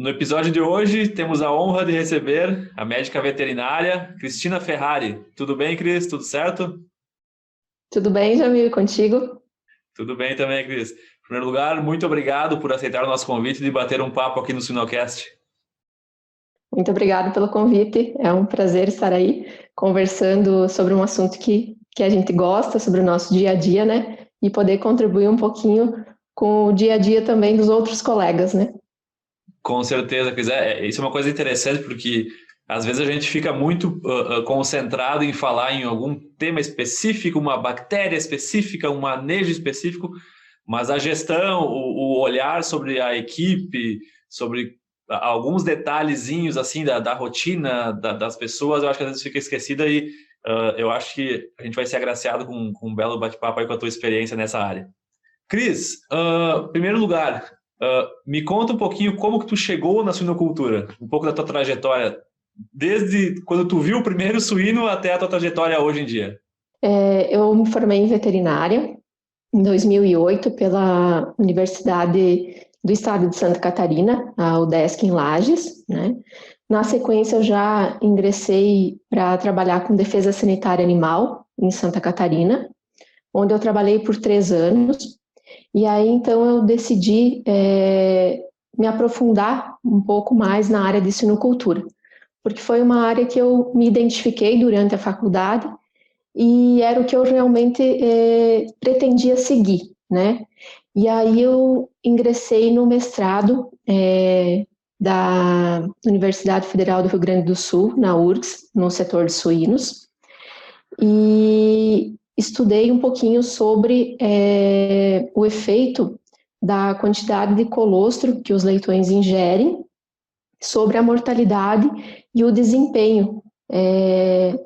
No episódio de hoje, temos a honra de receber a médica veterinária Cristina Ferrari. Tudo bem, Cris? Tudo certo? Tudo bem, Jamil, contigo? Tudo bem também, Cris. Em primeiro lugar, muito obrigado por aceitar o nosso convite de bater um papo aqui no Sinocast. Muito obrigada pelo convite. É um prazer estar aí conversando sobre um assunto que a gente gosta, sobre o nosso dia a dia, né? E poder contribuir um pouquinho com o dia a dia também dos outros colegas, né? Com certeza, Cris. Isso é uma coisa interessante porque às vezes a gente fica muito concentrado em falar em algum tema específico, uma bactéria específica, um manejo específico, mas a gestão, o olhar sobre a equipe, sobre alguns detalhezinhos assim da rotina das pessoas, eu acho que às vezes fica esquecida e eu acho que a gente vai ser agraciado com um belo bate-papo aí com a tua experiência nessa área. Cris, em primeiro lugar, me conta um pouquinho como que tu chegou na suinocultura, um pouco da tua trajetória, desde quando tu viu o primeiro suíno até a tua trajetória hoje em dia. Eu me formei em veterinária em 2008 pela Universidade do Estado de Santa Catarina, a UDESC em Lages, né? Na sequência, eu já ingressei para trabalhar com defesa sanitária animal em Santa Catarina, onde eu trabalhei por 3 anos. E aí, então, eu decidi me aprofundar um pouco mais na área de suinocultura, porque foi uma área que eu me identifiquei durante a faculdade e era o que eu realmente pretendia seguir, né? E aí eu ingressei no mestrado da Universidade Federal do Rio Grande do Sul, na URGS, no setor de suínos, e estudei um pouquinho sobre o efeito da quantidade de colostro que os leitões ingerem sobre a mortalidade e o desempenho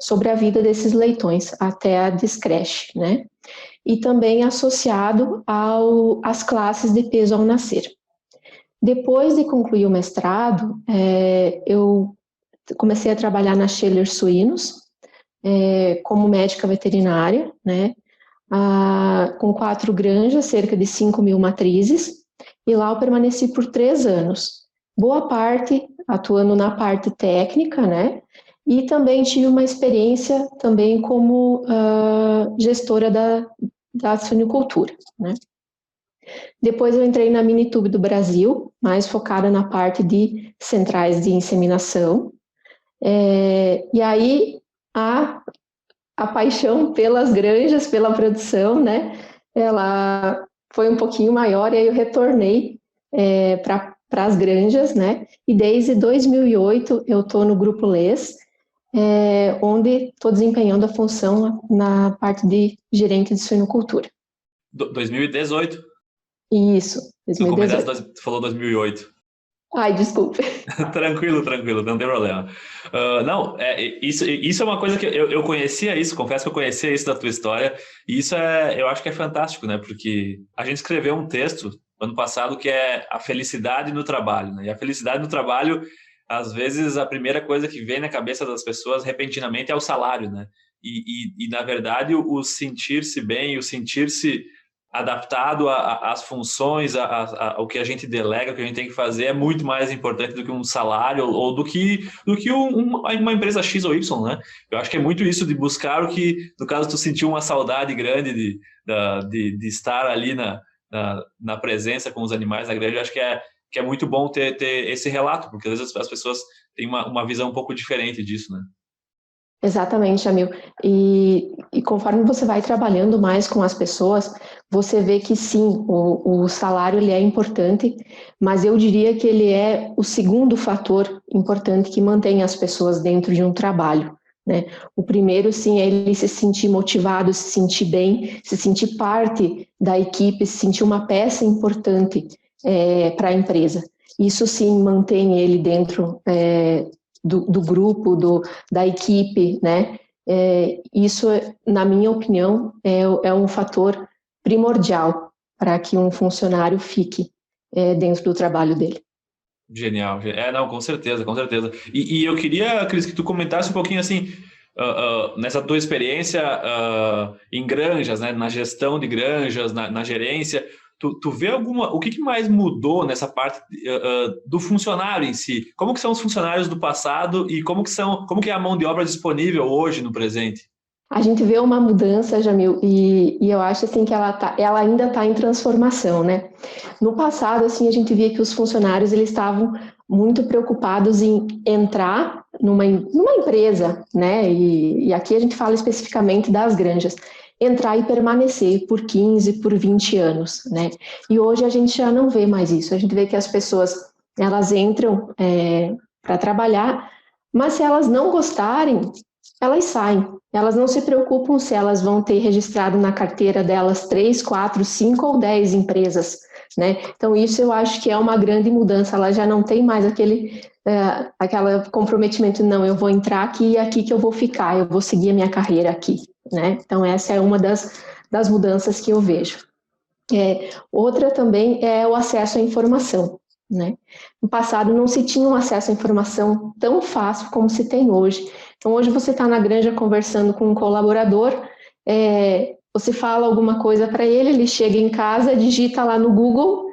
sobre a vida desses leitões até a descreche, né? E também associado às classes de peso ao nascer. Depois de concluir o mestrado, eu comecei a trabalhar na Scheller Suínos, como médica veterinária, né? Com 4 granjas, cerca de 5.000 matrizes, e lá eu permaneci por 3 anos. Boa parte atuando na parte técnica, né? E também tive uma experiência também como gestora da suinicultura, né? Depois eu entrei na Minitube do Brasil, mais focada na parte de centrais de inseminação. E aí a paixão pelas granjas, pela produção, né? Ela foi um pouquinho maior e aí eu retornei para as granjas, né? E desde 2008 eu estou no Grupo LES, onde estou desempenhando a função na parte de gerente de suinocultura. 2018? Isso, Tu começaste, 2018. tu falou 2008. Ai, desculpe. Tranquilo, tranquilo, não tem problema. Não, isso é uma coisa que eu conhecia isso, confesso que eu conhecia isso da tua história, e isso eu acho que é fantástico, né? Porque a gente escreveu um texto ano passado que é a felicidade no trabalho, né? E a felicidade no trabalho, às vezes, a primeira coisa que vem na cabeça das pessoas repentinamente é o salário, né? E na verdade, o sentir-se bem, o sentir-se adaptado às funções, ao que a gente delega, o que a gente tem que fazer, é muito mais importante do que um salário ou do que uma empresa X ou Y, né? Eu acho que é muito isso de buscar o que, no caso, tu sentiu uma saudade grande de estar ali na presença com os animais na granja. Eu acho que é muito bom ter esse relato, porque às vezes as pessoas têm uma visão um pouco diferente disso, né? Exatamente, Jamil. E conforme você vai trabalhando mais com as pessoas, você vê que sim, o salário ele é importante, mas eu diria que ele é o segundo fator importante que mantém as pessoas dentro de um trabalho, né? O primeiro, sim, é ele se sentir motivado, se sentir bem, se sentir parte da equipe, se sentir uma peça importante para a empresa. Isso sim mantém ele dentro do grupo, da equipe, né? Isso, na minha opinião, é um fator primordial para que um funcionário fique dentro do trabalho dele. Genial. Não, com certeza, com certeza. E eu queria, Cris, que tu comentasse um pouquinho assim, nessa tua experiência em granjas, né, na gestão de granjas, na gerência, tu vê o que mais mudou nessa parte do funcionário em si? Como que são os funcionários do passado e como que é a mão de obra disponível hoje no presente? A gente vê uma mudança, Jamil, e eu acho assim que ela ainda está em transformação, né? No passado, assim, a gente via que os funcionários eles estavam muito preocupados em entrar numa empresa, né? E aqui a gente fala especificamente das granjas, entrar e permanecer por 15, por 20 anos, né? E hoje a gente já não vê mais isso. A gente vê que as pessoas elas entram para trabalhar, mas se elas não gostarem, elas saem. Elas não se preocupam se elas vão ter registrado na carteira delas 3, 4, 5 ou 10 empresas, né? Então, isso eu acho que é uma grande mudança. Ela já não tem mais aquele comprometimento, não, eu vou entrar aqui e aqui que eu vou ficar, eu vou seguir a minha carreira aqui, né? Então, essa é uma das mudanças que eu vejo. Outra também é o acesso à informação, né? No passado não se tinha um acesso à informação tão fácil como se tem hoje. Então, hoje você está na granja conversando com um colaborador, você fala alguma coisa para ele, ele chega em casa, digita lá no Google,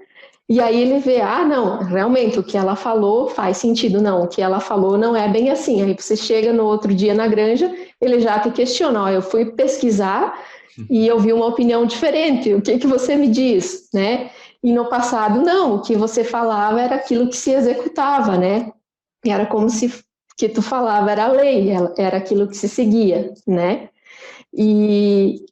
e aí ele vê, não, realmente o que ela falou faz sentido, não, o que ela falou não é bem assim. Aí você chega no outro dia na granja, ele já te questiona, eu fui pesquisar e eu vi uma opinião diferente, o que você me diz, né? E no passado, não, o que você falava era aquilo que se executava, né? Era como se o que tu falava era a lei, era aquilo que se seguia, né? E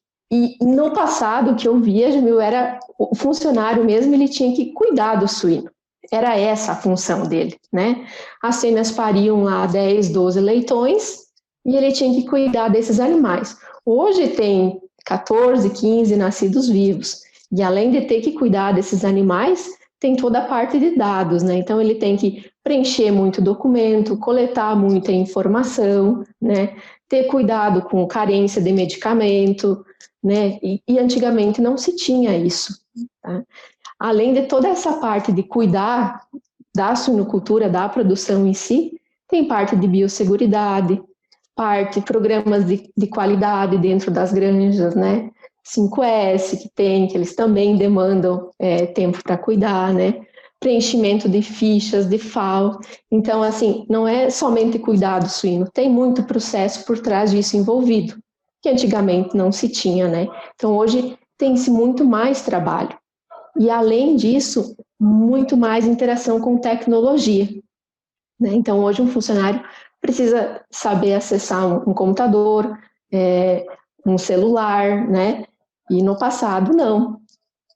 no passado, o que eu via, Jamil, era o funcionário mesmo, ele tinha que cuidar do suíno. Era essa a função dele, né? As fêmeas pariam lá 10, 12 leitões e ele tinha que cuidar desses animais. Hoje tem 14, 15 nascidos vivos. E além de ter que cuidar desses animais, tem toda a parte de dados, né? Então ele tem que preencher muito documento, coletar muita informação, né? Ter cuidado com carência de medicamento, né? E antigamente não se tinha isso. Tá? Além de toda essa parte de cuidar da suinocultura, da produção em si, tem parte de biosseguridade, programas de qualidade dentro das granjas, né? 5S que eles também demandam tempo para cuidar, né? Preenchimento de fichas, de FAO. Então, assim, não é somente cuidar do suíno, tem muito processo por trás disso envolvido, que antigamente não se tinha, né? Então, hoje tem-se muito mais trabalho. E, além disso, muito mais interação com tecnologia, né? Então, hoje um funcionário precisa saber acessar um computador, um celular, né? E no passado, não.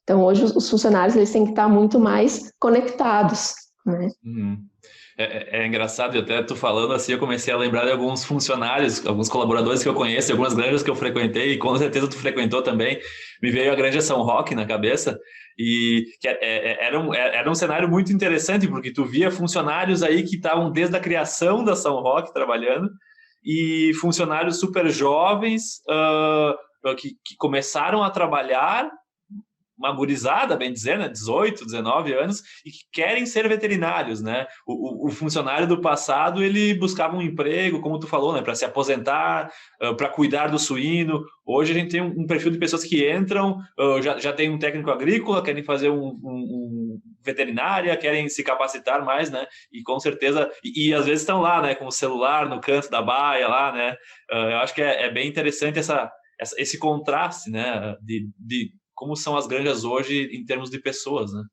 Então, hoje os funcionários eles têm que estar muito mais conectados, né? É engraçado, até tu falando assim, eu comecei a lembrar de alguns funcionários, alguns colaboradores que eu conheço, algumas granjas que eu frequentei, e com certeza tu frequentou também. Me veio a Granja São Roque na cabeça, e que era um cenário muito interessante, porque tu via funcionários aí que estavam desde a criação da São Roque trabalhando, e funcionários super jovens que começaram a trabalhar, uma gurizada, bem dizer, né, 18, 19 anos, e que querem ser veterinários, né? O funcionário do passado, ele buscava um emprego, como tu falou, né, para se aposentar, para cuidar do suíno. Hoje a gente tem um perfil de pessoas que entram, já tem um técnico agrícola, querem fazer um veterinária, querem se capacitar mais, né? E com certeza, e às vezes estão lá, né, com o celular no canto da baia lá, né? Eu acho que é bem interessante esse contraste, né, de como são as granjas hoje em termos de pessoas, né?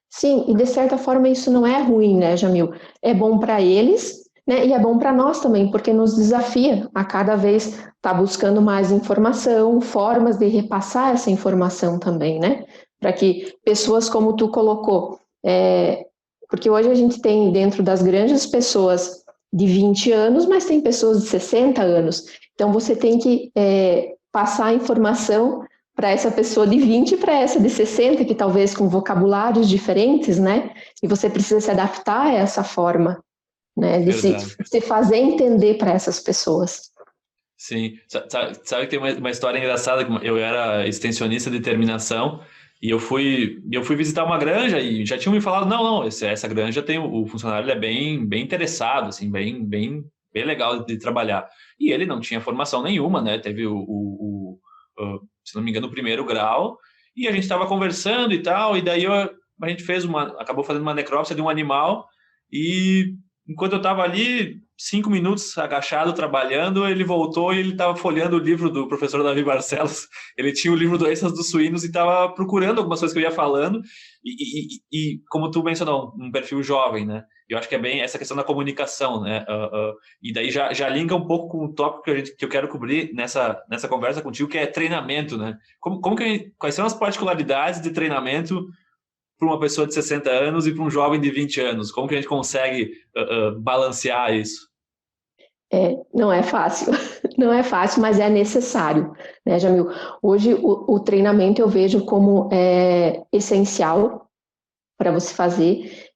Sim, e de certa forma isso não é ruim, né, Jamil? É bom para eles, né, e é bom para nós também, porque nos desafia a cada vez estar buscando mais informação, formas de repassar essa informação também, né? Para que pessoas como tu colocou, porque hoje a gente tem dentro das granjas pessoas de 20 anos, mas tem pessoas de 60 anos. Então você tem que passar a informação para essa pessoa de 20 e para essa de 60, que talvez com vocabulários diferentes, né? E você precisa se adaptar a essa forma, né? De se fazer entender para essas pessoas. Sim. Sabe que tem uma história engraçada, que eu era extensionista de terminação e eu fui visitar uma granja e já tinham me falado, não, essa granja tem o funcionário, ele é bem interessado, assim, bem legal de trabalhar. E ele não tinha formação nenhuma, né? Teve se não me engano, o primeiro grau, E a gente estava conversando e tal, e daí a gente acabou fazendo uma necrópsia de um animal, e enquanto eu estava ali, 5 minutos agachado, trabalhando, ele voltou e ele estava folheando o livro do professor Davi Barcelos. Ele tinha o livro Doenças dos Suínos e estava procurando algumas coisas que eu ia falando, e como tu mencionou, um perfil jovem, né? Eu acho que é bem essa questão da comunicação, né? E daí já linka um pouco com o tópico que eu quero cobrir nessa conversa contigo, que é treinamento, né? Quais são as particularidades de treinamento para uma pessoa de 60 anos e para um jovem de 20 anos? Como que a gente consegue balancear isso? Não é fácil, não é fácil, mas é necessário, né, Jamil? Hoje o treinamento eu vejo como essencial para você fazer,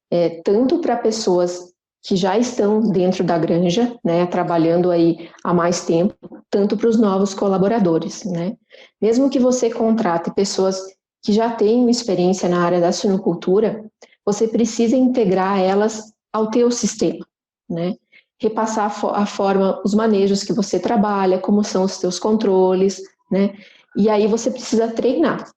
tanto para pessoas que já estão dentro da granja, né, trabalhando aí há mais tempo, tanto para os novos colaboradores, né? Mesmo que você contrate pessoas que já têm experiência na área da suinocultura, você precisa integrar elas ao teu sistema, né? Repassar a forma, os manejos que você trabalha, como são os teus controles, né? E aí você precisa treinar.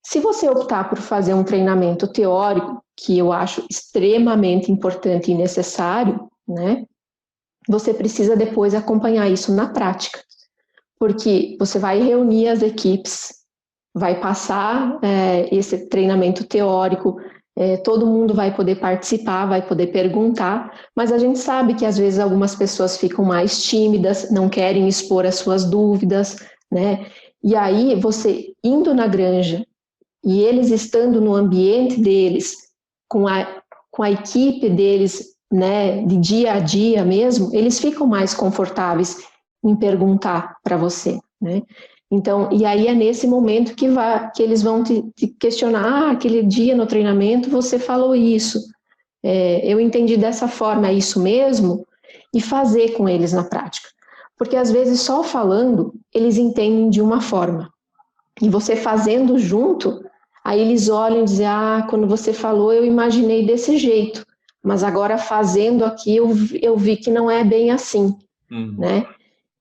Se você optar por fazer um treinamento teórico, que eu acho extremamente importante e necessário, né? Você precisa depois acompanhar isso na prática, porque você vai reunir as equipes, vai passar esse treinamento teórico, todo mundo vai poder participar, vai poder perguntar, mas a gente sabe que às vezes algumas pessoas ficam mais tímidas, não querem expor as suas dúvidas, né? E aí você indo na granja e eles estando no ambiente deles, com a equipe deles, né, de dia a dia mesmo, eles ficam mais confortáveis em perguntar para você, né? Então, e aí é nesse momento que eles vão te questionar, aquele dia no treinamento você falou isso, eu entendi dessa forma, é isso mesmo? E fazer com eles na prática. Porque às vezes só falando, eles entendem de uma forma. E você fazendo junto, aí eles olham e dizem, quando você falou eu imaginei desse jeito, mas agora fazendo aqui eu vi que não é bem assim, né?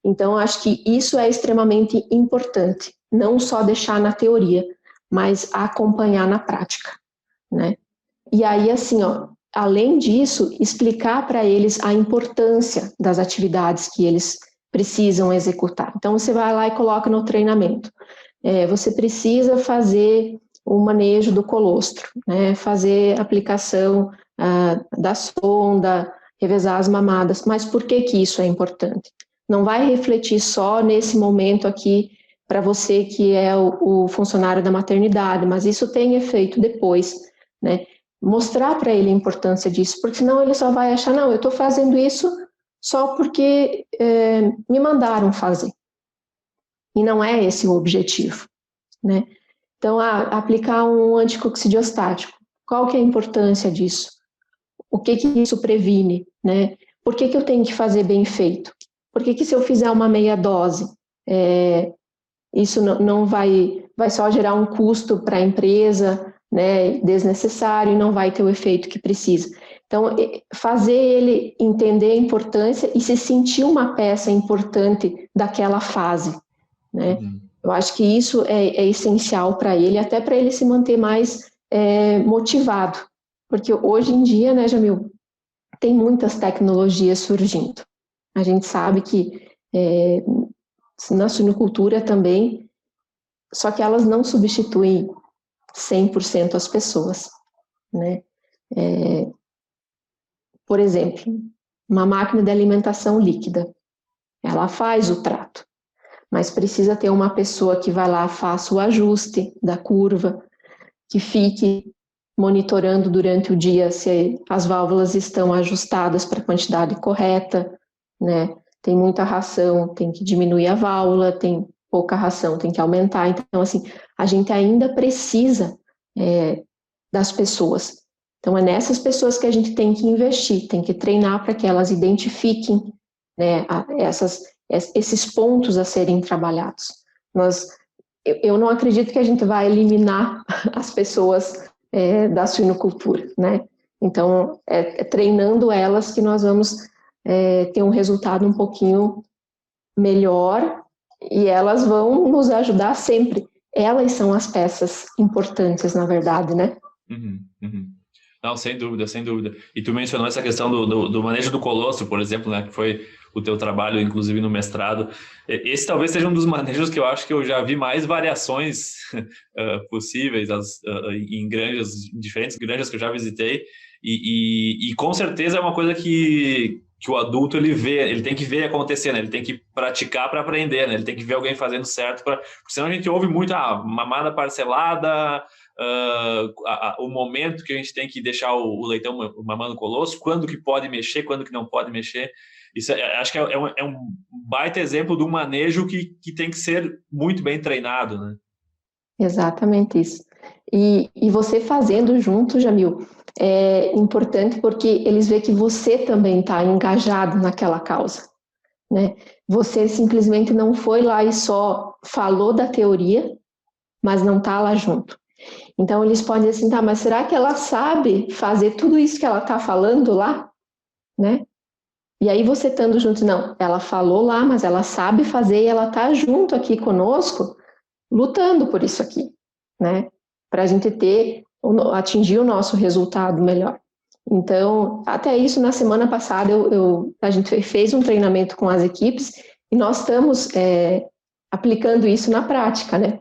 Então, acho que isso é extremamente importante, não só deixar na teoria, mas acompanhar na prática, né? E aí, assim, ó, além disso, explicar para eles a importância das atividades que eles precisam executar. Então, você vai lá e coloca no treinamento. Você precisa fazer o manejo do colostro, né? Fazer aplicação da sonda, revezar as mamadas. Mas por que isso é importante? Não vai refletir só nesse momento aqui para você que é o funcionário da maternidade, mas isso tem efeito depois, né? Mostrar para ele a importância disso, porque senão ele só vai achar, não, eu estou fazendo isso só porque me mandaram fazer. E não é esse o objetivo, né? Então, aplicar um anticoxidiostático, qual que é a importância disso? O que isso previne, né? Por que eu tenho que fazer bem feito? Por que se eu fizer uma meia dose, isso não vai só gerar um custo para a empresa, né, desnecessário, e não vai ter o efeito que precisa. Então, fazer ele entender a importância e se sentir uma peça importante daquela fase, né? Eu acho que isso é essencial para ele, até para ele se manter mais motivado, porque hoje em dia, né, Jamil, tem muitas tecnologias surgindo. A gente sabe que na suinocultura também, só que elas não substituem 100% as pessoas, né? Por exemplo, uma máquina de alimentação líquida, ela faz o trato, mas precisa ter uma pessoa que vai lá, faça o ajuste da curva, que fique monitorando durante o dia se as válvulas estão ajustadas para a quantidade correta, né? Tem muita ração, tem que diminuir a válvula, tem pouca ração, tem que aumentar. Então, assim, a gente ainda precisa das pessoas. Então, é nessas pessoas que a gente tem que investir, tem que treinar para que elas identifiquem, né, esses pontos a serem trabalhados. Eu não acredito que a gente vai eliminar as pessoas da suinocultura, né? Então, treinando elas que nós vamos ter um resultado um pouquinho melhor e elas vão nos ajudar sempre elas são as peças importantes, na verdade, né? Uhum, uhum. Não, sem dúvida, sem dúvida. E tu mencionou essa questão do manejo do colostro, por exemplo, né, que foi o teu trabalho, inclusive no mestrado. Esse talvez seja um dos manejos que eu acho que eu já vi mais variações possíveis em granjas, em diferentes granjas que eu já visitei. E com certeza é uma coisa que o adulto ele tem que ver acontecer, né? Ele tem que praticar para aprender, né? Ele tem que ver alguém fazendo certo, porque senão a gente ouve muito mamada parcelada, o momento que a gente tem que deixar o leitão mamando colostro, quando que pode mexer, quando que não pode mexer. Isso acho que é um baita exemplo de um manejo que tem que ser muito bem treinado, né? Exatamente isso. E você fazendo junto, Jamil, é importante porque eles veem que você também está engajado naquela causa, né? Você simplesmente não foi lá e só falou da teoria, mas não está lá junto. Então, eles podem dizer assim, tá, mas será que ela sabe fazer tudo isso que ela está falando lá? Né? E aí você estando junto, não, ela falou lá, mas ela sabe fazer e ela está junto aqui conosco, lutando por isso aqui, né? Para a gente atingir o nosso resultado melhor. Então, até isso, na semana passada, a gente fez um treinamento com as equipes e nós estamos aplicando isso na prática, né?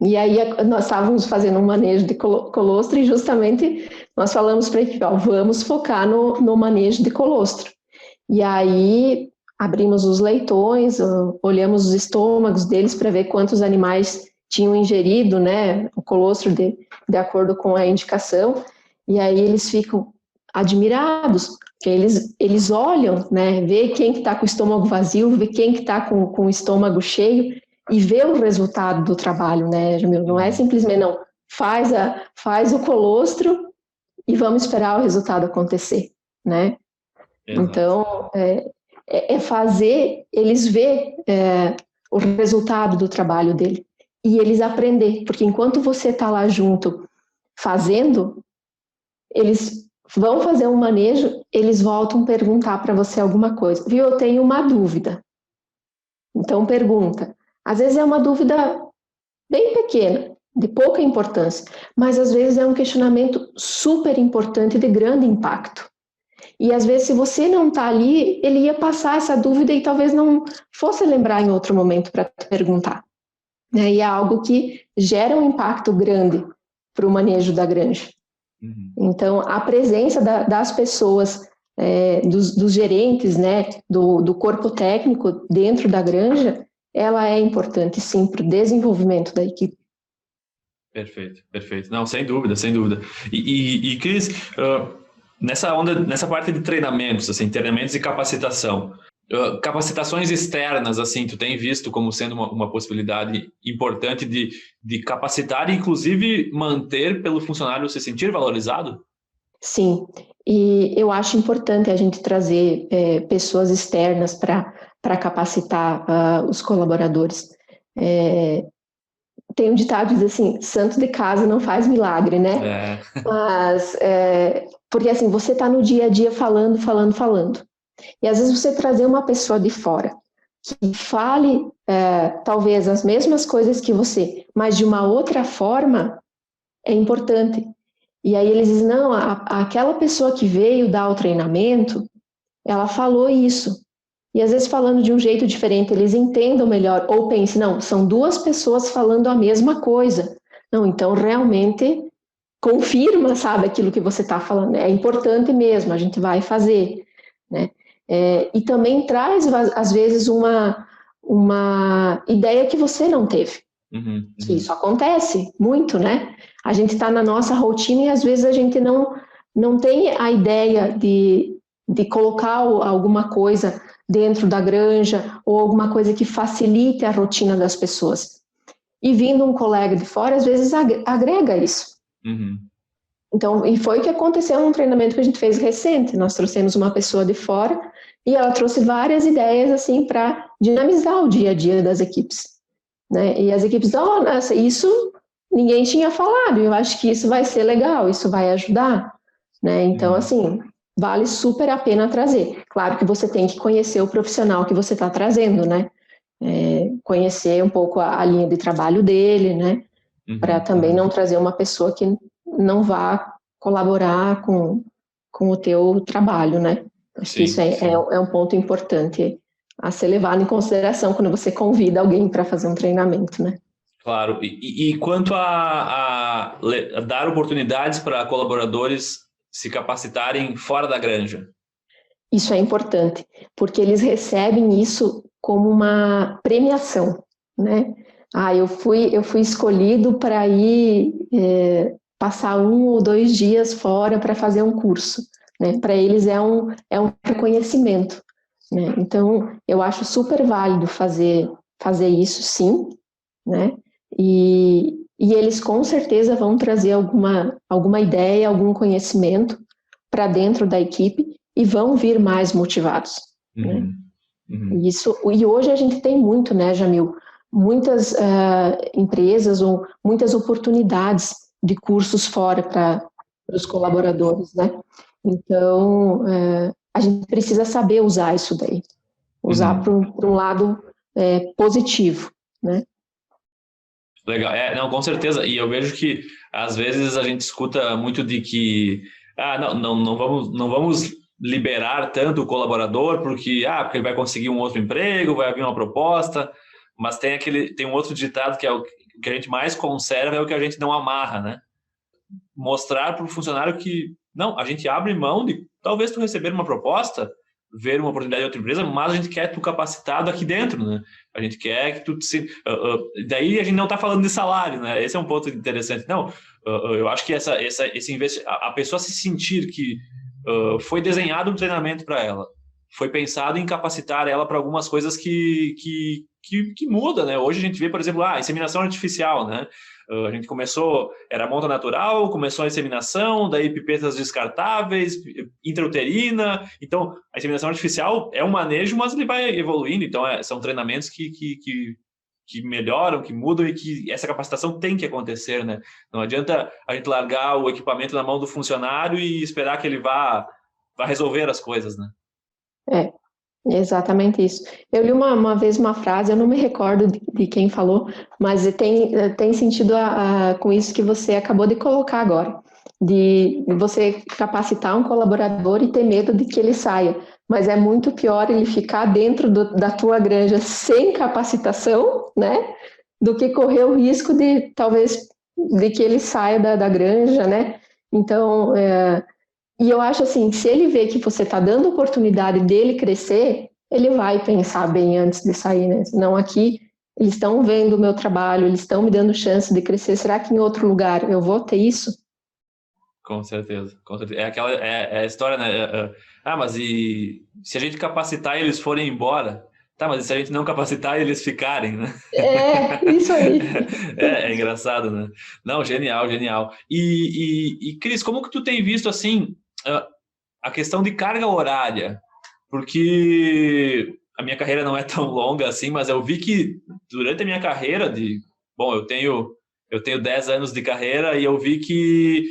E aí nós estávamos fazendo um manejo de colostro e justamente nós falamos para a equipe, vamos focar no manejo de colostro. E aí abrimos os leitões, olhamos os estômagos deles para ver quantos animais tinham ingerido, né, o colostro de acordo com a indicação, e aí eles ficam admirados, porque eles olham, né, vê quem que está com o estômago vazio, vê quem que está com o estômago cheio, e vê o resultado do trabalho, né, Jamil? Não é simplesmente, não, faz o colostro e vamos esperar o resultado acontecer, né? Exato. Então, fazer eles ver o resultado do trabalho dele e eles aprender, porque enquanto você está lá junto fazendo, eles vão fazer um manejo, eles voltam perguntar para você alguma coisa. Viu, eu tenho uma dúvida. Então, pergunta. Às vezes é uma dúvida bem pequena, de pouca importância, mas às vezes é um questionamento super importante de grande impacto. E às vezes, se você não está ali, ele ia passar essa dúvida e talvez não fosse lembrar em outro momento para te perguntar. Né? E é algo que gera um impacto grande para o manejo da granja. Uhum. Então, a presença das pessoas, dos gerentes, né, do corpo técnico dentro da granja, ela é importante, sim, para o desenvolvimento da equipe. Perfeito, perfeito. Não, sem dúvida, sem dúvida. E Cris, nessa parte de treinamentos, assim, treinamentos e capacitação, capacitações externas, assim, tu tem visto como sendo uma possibilidade importante de capacitar e, inclusive, manter pelo funcionário se sentir valorizado? Sim, e eu acho importante a gente trazer pessoas externas para capacitar os colaboradores. Tem um ditado que diz assim, santo de casa não faz milagre, né? Mas, porque assim, você está no dia a dia falando. E às vezes você trazer uma pessoa de fora que fale talvez as mesmas coisas que você, mas de uma outra forma, é importante. E aí eles dizem, não, aquela pessoa que veio dar o treinamento, ela falou isso. E às vezes falando de um jeito diferente, eles entendam melhor, ou pensem, não, são duas pessoas falando a mesma coisa. Não, então realmente confirma, sabe, aquilo que você está falando. É importante mesmo, a gente vai fazer, né? E também traz, às vezes, uma ideia que você não teve. Uhum. Que isso acontece muito, né? A gente está na nossa rotina e às vezes a gente não tem a ideia de colocar alguma coisa dentro da granja ou alguma coisa que facilite a rotina das pessoas. E vindo um colega de fora, às vezes agrega isso. Uhum. Então, e foi o que aconteceu num treinamento que a gente fez recente. Nós trouxemos uma pessoa de fora e ela trouxe várias ideias assim para dinamizar o dia a dia das equipes, né? E as equipes, nossa, isso ninguém tinha falado. Eu acho que isso vai ser legal, isso vai ajudar, né? Então, assim, vale super a pena trazer. Claro que você tem que conhecer o profissional que você está trazendo, né? conhecer um pouco a linha de trabalho dele, né? Para também não trazer uma pessoa que não vá colaborar com o teu trabalho, né? Acho que isso é um ponto importante a ser levado em consideração quando você convida alguém para fazer um treinamento, né? Claro. E quanto a dar oportunidades para colaboradores se capacitarem fora da granja? Isso é importante, porque eles recebem isso como uma premiação, né? Eu fui escolhido para ir passar 1 ou 2 dias fora para fazer um curso, né? Para eles é um reconhecimento, né? Então, eu acho super válido fazer isso, sim, né? E eles com certeza vão trazer alguma ideia, algum conhecimento para dentro da equipe e vão vir mais motivados, né? E hoje a gente tem muito, né, Jamil? Muitas empresas ou muitas oportunidades de cursos fora para os colaboradores, né? Então, a gente precisa saber usar isso daí, usar para um lado positivo, né? Legal, não, com certeza. E eu vejo que às vezes a gente escuta muito de que não vamos liberar tanto o colaborador porque ele vai conseguir um outro emprego, vai vir uma proposta, mas tem um outro ditado que é o que a gente mais conserva é o que a gente não amarra, né? Mostrar para o funcionário que não, a gente abre mão de talvez tu receber uma proposta, ver uma oportunidade de outra empresa, mas a gente quer tu capacitado aqui dentro, né? A gente quer que tu daí a gente não está falando de salário, né? Esse é um ponto interessante. Não, eu acho que a pessoa se sentir que foi desenhado um treinamento para ela, foi pensado em capacitar ela para algumas coisas que muda, né? Hoje a gente vê, por exemplo, inseminação artificial, né? A gente era monta natural, começou a inseminação, daí pipetas descartáveis, intrauterina. Então, a inseminação artificial é um manejo, mas ele vai evoluindo. Então, são treinamentos que melhoram, que mudam e que essa capacitação tem que acontecer, né? Não adianta a gente largar o equipamento na mão do funcionário e esperar que ele vá resolver as coisas, né? Exatamente isso. Eu li uma vez uma frase, eu não me recordo de quem falou, mas tem sentido com isso que você acabou de colocar agora, de você capacitar um colaborador e ter medo de que ele saia, mas é muito pior ele ficar dentro da tua granja sem capacitação, né, do que correr o risco de, talvez, de que ele saia da granja, né, então... E eu acho assim, se ele vê que você está dando oportunidade dele crescer, ele vai pensar bem antes de sair, né? Senão aqui, eles estão vendo o meu trabalho, eles estão me dando chance de crescer, será que em outro lugar eu vou ter isso? Com certeza, com certeza. É a história, né? Mas e se a gente capacitar e eles forem embora? Tá, mas e se a gente não capacitar e eles ficarem, né? Isso aí. É engraçado, né? Não, genial, genial. E Cris, como que tu tem visto, assim, a questão de carga horária? Porque a minha carreira não é tão longa assim, mas eu vi que durante a minha carreira eu tenho 10 anos de carreira e eu vi que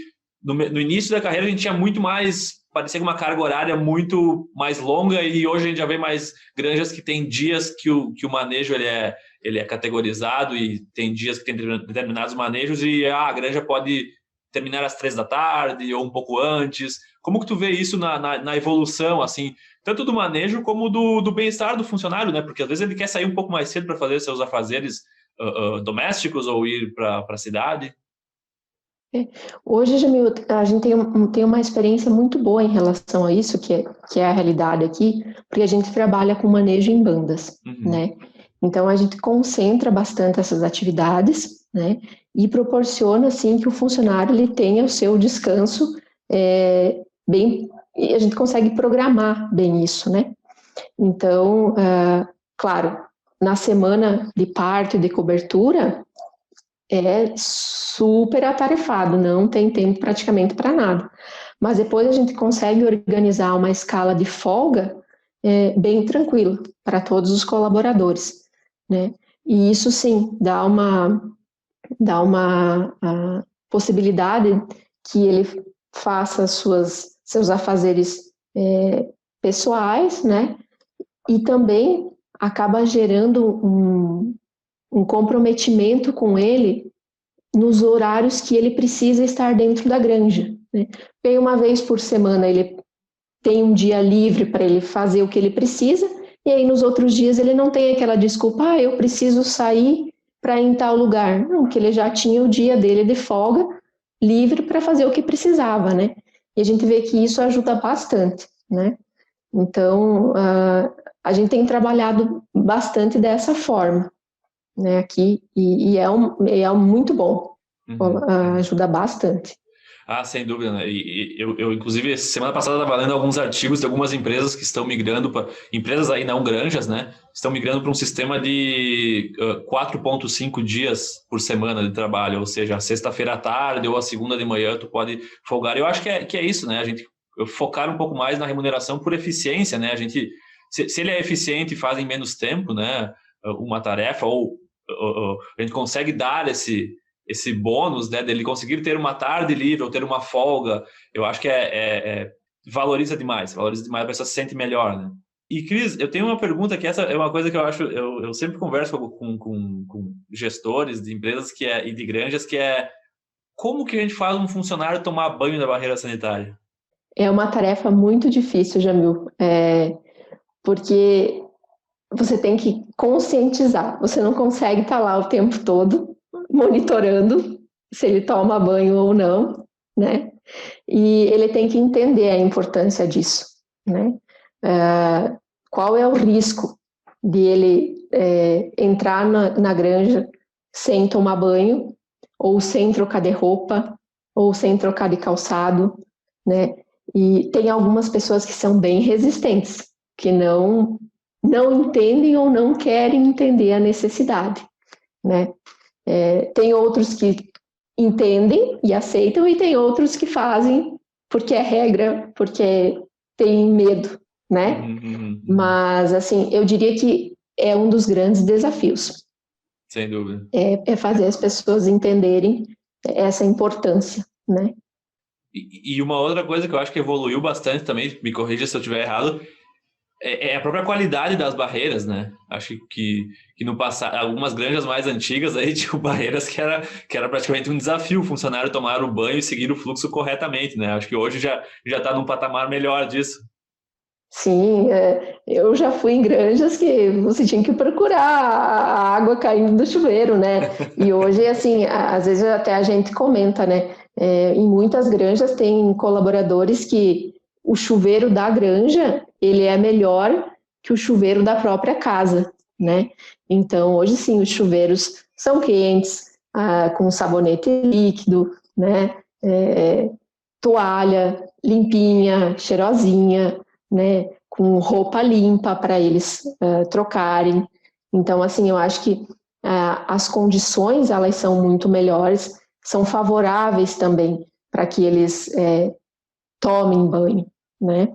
no início da carreira a gente tinha muito mais, parecia uma carga horária muito mais longa e hoje a gente já vê mais granjas que tem dias que o manejo ele é categorizado e tem dias que tem determinados manejos e a granja pode terminar às 3 da tarde ou um pouco antes. Como que tu vê isso na evolução, assim, tanto do manejo como do bem-estar do funcionário, né? Porque às vezes ele quer sair um pouco mais cedo para fazer seus afazeres domésticos ou ir para a cidade. Hoje, Jamil, a gente tem uma experiência muito boa em relação a isso, que é a realidade aqui, porque a gente trabalha com manejo em bandas, né? Então, a gente concentra bastante essas atividades, né? E proporciona, assim, que o funcionário ele tenha o seu descanso bem... E a gente consegue programar bem isso, né? Então, claro, na semana de parto e de cobertura, é super atarefado, não tem tempo praticamente para nada. Mas depois a gente consegue organizar uma escala de folga bem tranquila para todos os colaboradores, né? E isso sim dá uma possibilidade que ele faça seus afazeres pessoais, né? E também acaba gerando um comprometimento com ele nos horários que ele precisa estar dentro da granja, né? Bem, uma vez por semana ele tem um dia livre para ele fazer o que ele precisa, e aí nos outros dias ele não tem aquela desculpa, eu preciso sair para ir em tal lugar. Não, que ele já tinha o dia dele de folga, livre para fazer o que precisava, né? E a gente vê que isso ajuda bastante, né? Então, a gente tem trabalhado bastante dessa forma, né, aqui, e é muito bom, ajuda bastante. Sem dúvida, né? E eu, inclusive, semana passada estava lendo alguns artigos de algumas empresas que estão migrando para empresas aí não granjas, né? Estão migrando para um sistema de 4,5 dias por semana de trabalho, ou seja, a sexta-feira à tarde ou a segunda de manhã tu pode folgar. Eu acho que é isso, né? A gente focar um pouco mais na remuneração por eficiência, né? A gente, se ele é eficiente e faz em menos tempo, né? Uma tarefa, ou a gente consegue dar esse bônus, né, dele conseguir ter uma tarde livre ou ter uma folga, eu acho que valoriza demais, a pessoa se sente melhor, né? E, Cris, eu tenho uma pergunta que essa é uma coisa que eu acho, eu sempre converso com gestores de empresas e de granjas, que é como que a gente faz um funcionário tomar banho na barreira sanitária? É uma tarefa muito difícil, Jamil, porque você tem que conscientizar, você não consegue estar lá o tempo todo monitorando se ele toma banho ou não, né? E ele tem que entender a importância disso, né? Qual é o risco de ele entrar na granja sem tomar banho, ou sem trocar de roupa, ou sem trocar de calçado, né? E tem algumas pessoas que são bem resistentes, que não entendem ou não querem entender a necessidade, né? Tem outros que entendem e aceitam, e tem outros que fazem porque é regra, porque tem medo, né? Mas, assim, eu diria que é um dos grandes desafios. Sem dúvida. É fazer as pessoas entenderem essa importância, né? E uma outra coisa que eu acho que evoluiu bastante também, me corrija se eu estiver errado, é a própria qualidade das barreiras, né? Acho que no passado, algumas granjas mais antigas aí tinham barreiras que era praticamente um desafio o funcionário tomar o banho e seguir o fluxo corretamente, né? Acho que hoje já está num patamar melhor disso. Sim, eu já fui em granjas que você tinha que procurar a água caindo do chuveiro, né? E hoje, assim, às vezes até a gente comenta, né? Em muitas granjas tem colaboradores que o chuveiro da granja, ele é melhor que o chuveiro da própria casa, né? Então, hoje sim, os chuveiros são quentes, com sabonete líquido, né? Toalha limpinha, cheirosinha, né, com roupa limpa para eles trocarem. Então, assim, eu acho que as condições, elas são muito melhores, são favoráveis também para que eles tomem banho, né?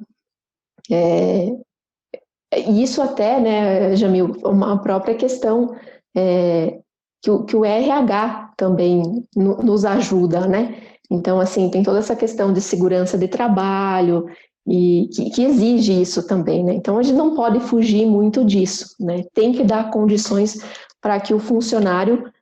Isso até, né, Jamil, uma própria questão que o RH também nos ajuda, né? Então, assim, tem toda essa questão de segurança de trabalho e que exige isso também, né? Então, a gente não pode fugir muito disso, né? Tem que dar condições para que o funcionário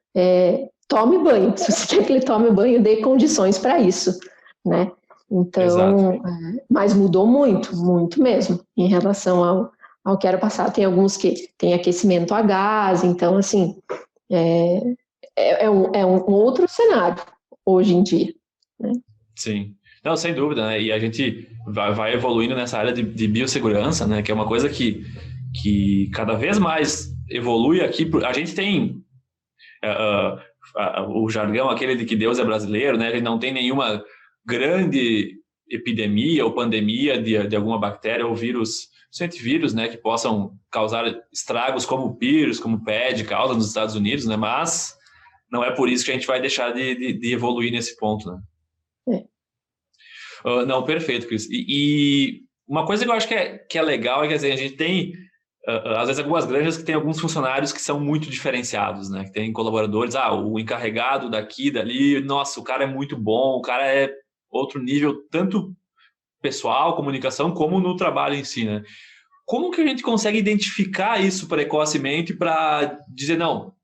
tome banho. Se você quer que ele tome banho, dê condições para isso, né? Então, mas mudou muito, muito mesmo, em relação ao que era passado. Tem alguns que têm aquecimento a gás, então, assim, é um outro cenário hoje em dia, né? Sim. Não, sem dúvida, né? E a gente vai evoluindo nessa área de biossegurança, né? Que é uma coisa que cada vez mais evolui aqui. A gente tem o jargão aquele de que Deus é brasileiro, né? A gente não tem nenhuma grande epidemia ou pandemia de alguma bactéria ou vírus, principalmente vírus, né? Que possam causar estragos como o PIRS, como o PED causa nos Estados Unidos, né? Mas não é por isso que a gente vai deixar de evoluir nesse ponto, né? Não, perfeito, Cris. E uma coisa que eu acho que é legal é que assim, a gente tem, às vezes, algumas granjas que tem alguns funcionários que são muito diferenciados, né? Que tem colaboradores, o encarregado daqui, dali, nossa, o cara é muito bom, o cara é outro nível, tanto pessoal, comunicação, como no trabalho em si, né? Como que a gente consegue identificar isso precocemente para dizer, não,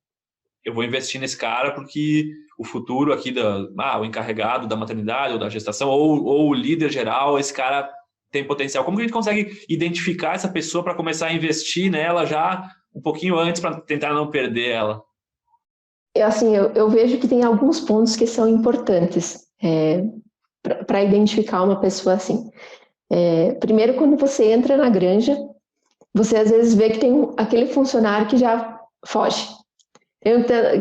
eu vou investir nesse cara porque o futuro aqui, o encarregado da maternidade ou da gestação, ou o líder geral, esse cara tem potencial. Como que a gente consegue identificar essa pessoa para começar a investir nela já um pouquinho antes para tentar não perder ela? Assim, eu vejo que tem alguns pontos que são importantes para identificar uma pessoa assim. Primeiro, quando você entra na granja, você às vezes vê que tem aquele funcionário que já foge.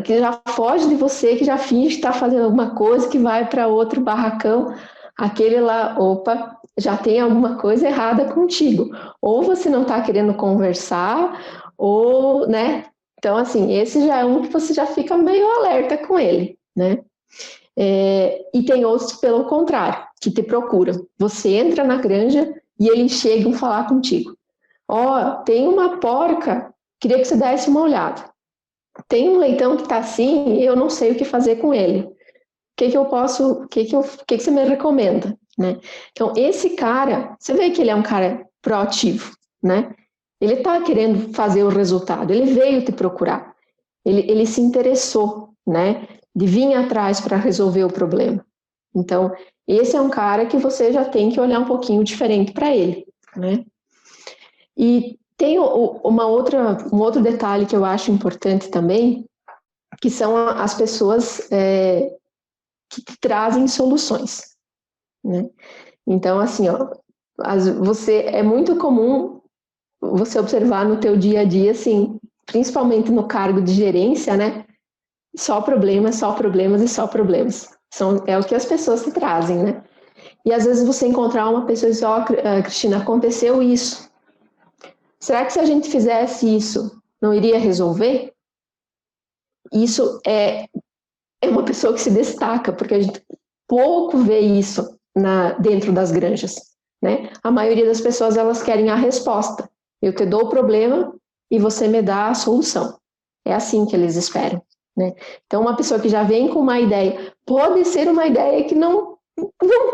Que já foge de você, que já finge que está fazendo alguma coisa, que vai para outro barracão, aquele lá, opa, já tem alguma coisa errada contigo. Ou você não está querendo conversar, ou, né? Então, assim, esse já é um que você já fica meio alerta com ele, né? E tem outros, pelo contrário, que te procuram. Você entra na granja e eles chegam a falar contigo. Tem uma porca, queria que você desse uma olhada. Tem um leitão que está assim, eu não sei o que fazer com ele. O que você me recomenda, né? Então, esse cara, você vê que ele é um cara proativo, né? Ele está querendo fazer o resultado, ele veio te procurar, ele se interessou, né? De vir atrás para resolver o problema. Então, esse é um cara que você já tem que olhar um pouquinho diferente para ele, né? E tem um outro detalhe que eu acho importante também, que são as pessoas que trazem soluções, né? Então, assim, é muito comum você observar no teu dia a dia, assim, principalmente no cargo de gerência, né? Só problemas, só problemas e só problemas. É o que as pessoas te trazem, né? E às vezes você encontrar uma pessoa e dizer, Cristina, aconteceu isso. Será que se a gente fizesse isso, não iria resolver? Isso é uma pessoa que se destaca, porque a gente pouco vê isso dentro das granjas, né? A maioria das pessoas, elas querem a resposta. Eu te dou o problema e você me dá a solução. É assim que eles esperam, né? Então, uma pessoa que já vem com uma ideia, pode ser uma ideia que não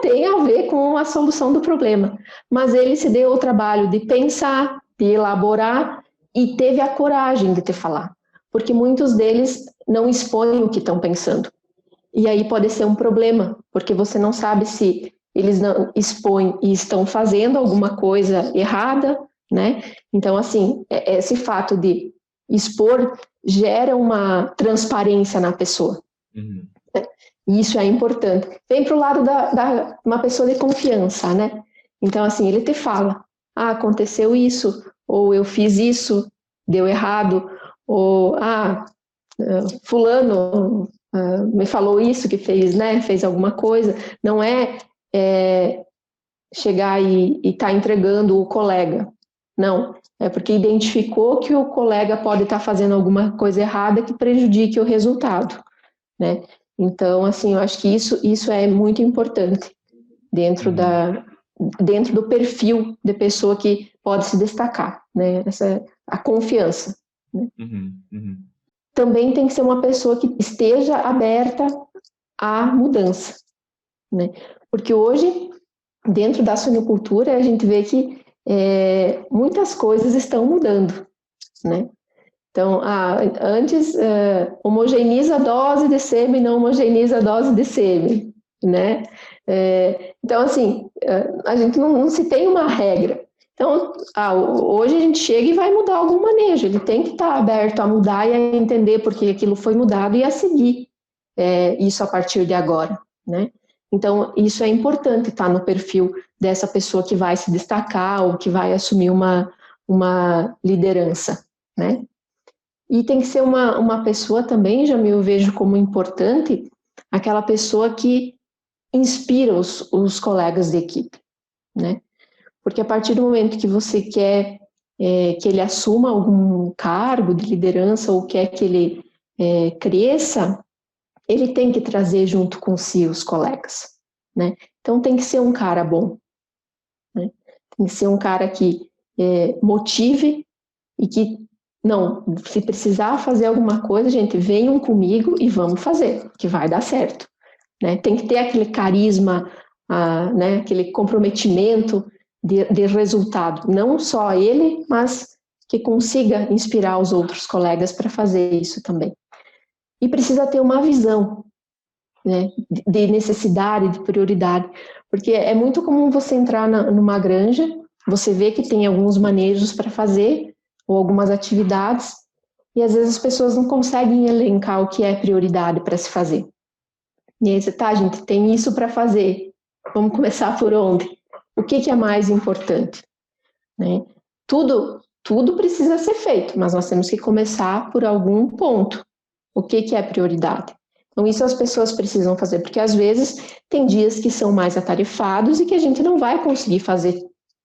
tem a ver com a solução do problema, mas ele se deu o trabalho de pensar, de elaborar e teve a coragem de te falar, porque muitos deles não expõem o que estão pensando. E aí pode ser um problema, porque você não sabe se eles não expõem e estão fazendo alguma coisa errada, né? Então, assim, esse fato de expor gera uma transparência na pessoa. Uhum. E isso é importante. Vem para o lado da uma pessoa de confiança, né? Então, assim, ele te fala, aconteceu isso, ou eu fiz isso, deu errado, ou, fulano me falou isso, que fez, né? Fez alguma coisa. Não é chegar e estar entregando o colega. Não, é porque identificou que o colega pode estar fazendo alguma coisa errada que prejudique o resultado, né? Então, assim, eu acho que isso é muito importante dentro do perfil de pessoa que pode se destacar, né? A confiança, né? Também tem que ser uma pessoa que esteja aberta à mudança, né? Porque hoje, dentro da suinocultura, a gente vê que muitas coisas estão mudando, né? Então, antes homogeneiza a dose de sêmen, não homogeneiza a dose de sêmen, né? Então, assim, a gente não se tem uma regra. Então, hoje a gente chega e vai mudar algum manejo, ele tem que estar aberto a mudar e a entender porque aquilo foi mudado e a seguir isso a partir de agora, né? Então, isso é importante estar no perfil dessa pessoa que vai se destacar ou que vai assumir uma liderança, né? E tem que ser uma pessoa também, já eu vejo como importante, aquela pessoa que inspira os colegas de equipe, né? Porque a partir do momento que você quer que ele assuma algum cargo de liderança ou quer que ele cresça, ele tem que trazer junto com si os colegas, né? Então tem que ser um cara bom, né? Tem que ser um cara que motive e que não, se precisar fazer alguma coisa, gente, venham comigo e vamos fazer, que vai dar certo, né? Tem que ter aquele carisma, né? Aquele comprometimento de resultado. Não só ele, mas que consiga inspirar os outros colegas para fazer isso também. E precisa ter uma visão, né, de necessidade, de prioridade, porque é muito comum você entrar numa granja, você vê que tem alguns manejos para fazer, ou algumas atividades, e às vezes as pessoas não conseguem elencar o que é prioridade para se fazer. E aí você, tá, gente, tem isso para fazer, vamos começar por onde? O que é mais importante? Né? Tudo precisa ser feito, mas nós temos que começar por algum ponto. O que é prioridade? Então, isso as pessoas precisam fazer, porque às vezes tem dias que são mais atarefados e que a gente não vai conseguir fazer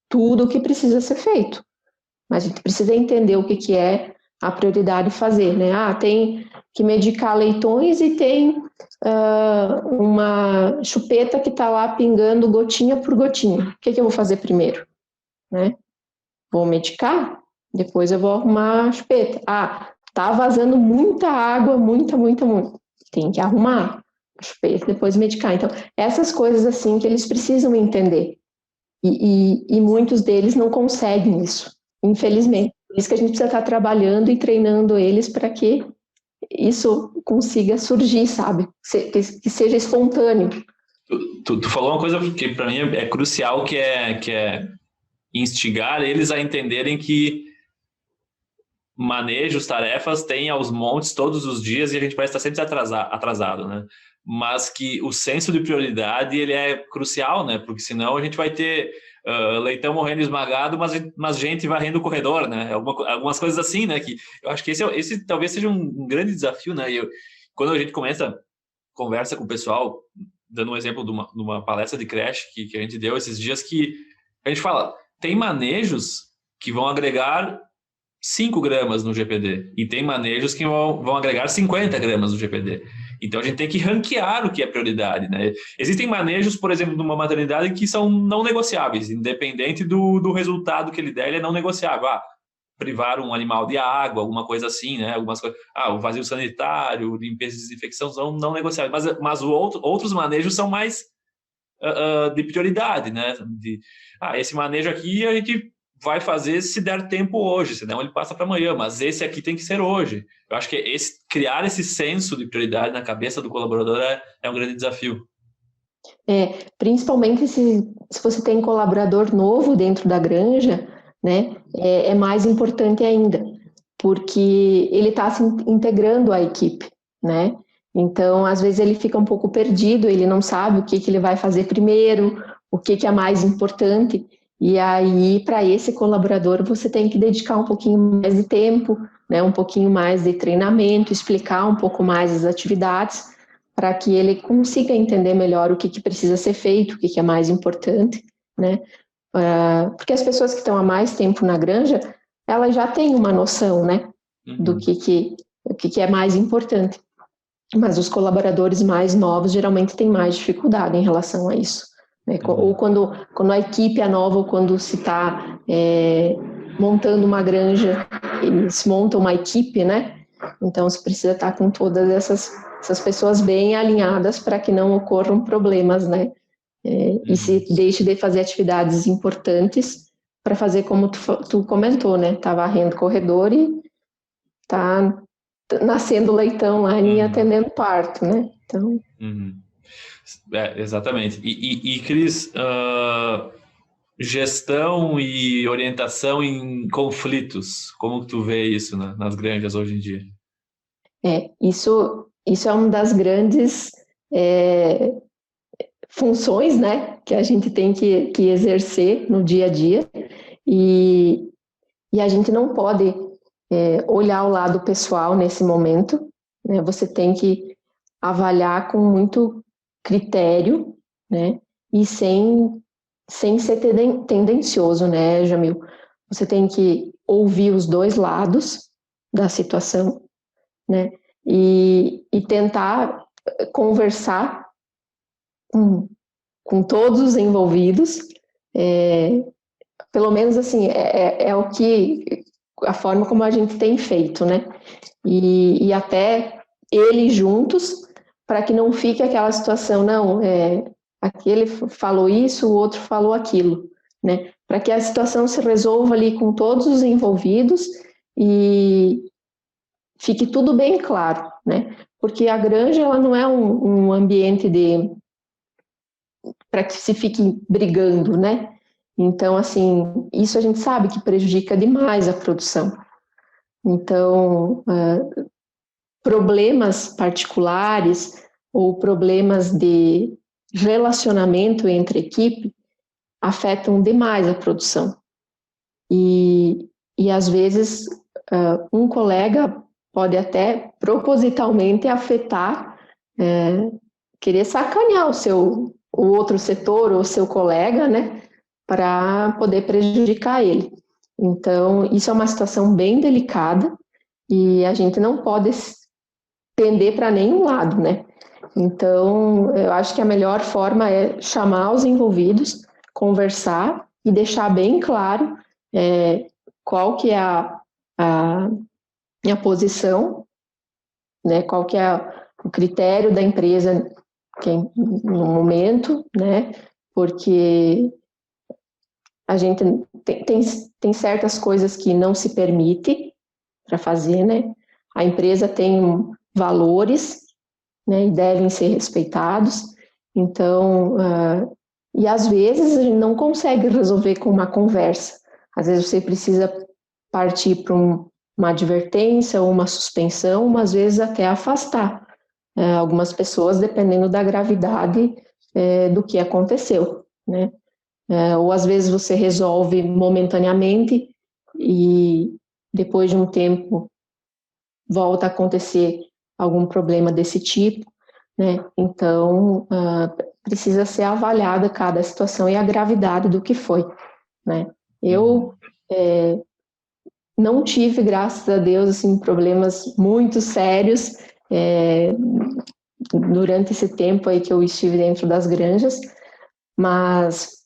tudo o que precisa ser feito. Mas a gente precisa entender o que é a prioridade fazer, né? Ah, tem que medicar leitões e tem uma chupeta que está lá pingando gotinha por gotinha. O que eu vou fazer primeiro? Né? Vou medicar, depois eu vou arrumar a chupeta. Ah, tá vazando muita água, muita. Tem que arrumar a chupeta, depois medicar. Então, essas coisas assim que eles precisam entender. E muitos deles não conseguem isso, infelizmente. Por isso que a gente precisa estar trabalhando e treinando eles para que isso consiga surgir, sabe? Que seja espontâneo. Tu falou uma coisa que para mim é crucial, que é instigar eles a entenderem que manejos, tarefas tem aos montes todos os dias e a gente parece estar sempre atrasado, né? Mas que o senso de prioridade ele é crucial, né? Porque senão a gente vai ter leitão morrendo esmagado, mas gente varrendo o corredor, né? Algumas coisas assim, né? Que eu acho que esse talvez seja um grande desafio, né? Quando a gente conversa com o pessoal, dando um exemplo de uma palestra de creche que a gente deu esses dias, que a gente fala, tem manejos que vão agregar 5 gramas no GPD e tem manejos que vão agregar 50 gramas no GPD. Então a gente tem que ranquear o que é prioridade, né? Existem manejos, por exemplo, numa maternidade que são não negociáveis, independente do resultado que ele der, ele é não negociável. Privar um animal de água, alguma coisa assim, né? Algumas coisas. O vazio sanitário, limpeza e desinfecção são não negociáveis, mas outros manejos são mais de prioridade, né? Esse manejo aqui a gente vai fazer se der tempo hoje, senão ele passa para amanhã, mas esse aqui tem que ser hoje. Eu acho que criar esse senso de prioridade na cabeça do colaborador é um grande desafio. Principalmente se você tem colaborador novo dentro da granja, né, é mais importante ainda, porque ele está se integrando à equipe, né? Então, às vezes ele fica um pouco perdido, ele não sabe o que ele vai fazer primeiro, o que é mais importante. E aí, para esse colaborador, você tem que dedicar um pouquinho mais de tempo, né, um pouquinho mais de treinamento, explicar um pouco mais as atividades, para que ele consiga entender melhor o que precisa ser feito, o que é mais importante, né? Porque as pessoas que estão há mais tempo na granja, elas já têm uma noção, né, do que é mais importante. Mas os colaboradores mais novos geralmente têm mais dificuldade em relação a isso. Ou quando a equipe é nova, ou quando se está montando uma granja, eles montam uma equipe, né? Então, você precisa estar com todas essas pessoas bem alinhadas para que não ocorram problemas, né? E se deixe de fazer atividades importantes para fazer como tu comentou, né? Tá varrendo corredor e tá nascendo leitão lá e atendendo parto, né? Então... exatamente. E Cris, gestão e orientação em conflitos, como tu vê isso nas granjas hoje em dia? Isso é uma das grandes funções, né, que a gente tem que exercer no dia a dia, e a gente não pode olhar o lado pessoal nesse momento, né? Você tem que avaliar com muito critério, né, e sem ser tendencioso, né, Jamil? Você tem que ouvir os dois lados da situação, né, e tentar conversar com todos os envolvidos, pelo menos assim, o que, a forma como a gente tem feito, né, e até eles juntos, para que não fique aquela situação, não, aquele falou isso, o outro falou aquilo, né, para que a situação se resolva ali com todos os envolvidos e fique tudo bem claro, né? Porque a granja ela não é um ambiente para que se fique brigando, né? Então, assim, isso a gente sabe que prejudica demais a produção. Então, problemas particulares ou problemas de relacionamento entre equipe afetam demais a produção. E às vezes, um colega pode até propositalmente afetar, querer sacanear o outro setor ou o seu colega, né, para poder prejudicar ele. Então, isso é uma situação bem delicada e a gente não pode pender para nenhum lado, né? Então, eu acho que a melhor forma é chamar os envolvidos, conversar e deixar bem claro qual que é a posição, né? Qual que é o critério da empresa no momento, né? Porque a gente tem certas coisas que não se permite para fazer, né? A empresa tem valores, né? E devem ser respeitados. Então, e às vezes a gente não consegue resolver com uma conversa. Às vezes você precisa partir para uma advertência ou uma suspensão, mas às vezes até afastar algumas pessoas, dependendo da gravidade do que aconteceu, né? Ou às vezes você resolve momentaneamente e depois de um tempo volta a acontecer algum problema desse tipo, né? Então, precisa ser avaliada cada situação e a gravidade do que foi, né? Eu não tive, graças a Deus, assim, problemas muito sérios durante esse tempo aí que eu estive dentro das granjas, mas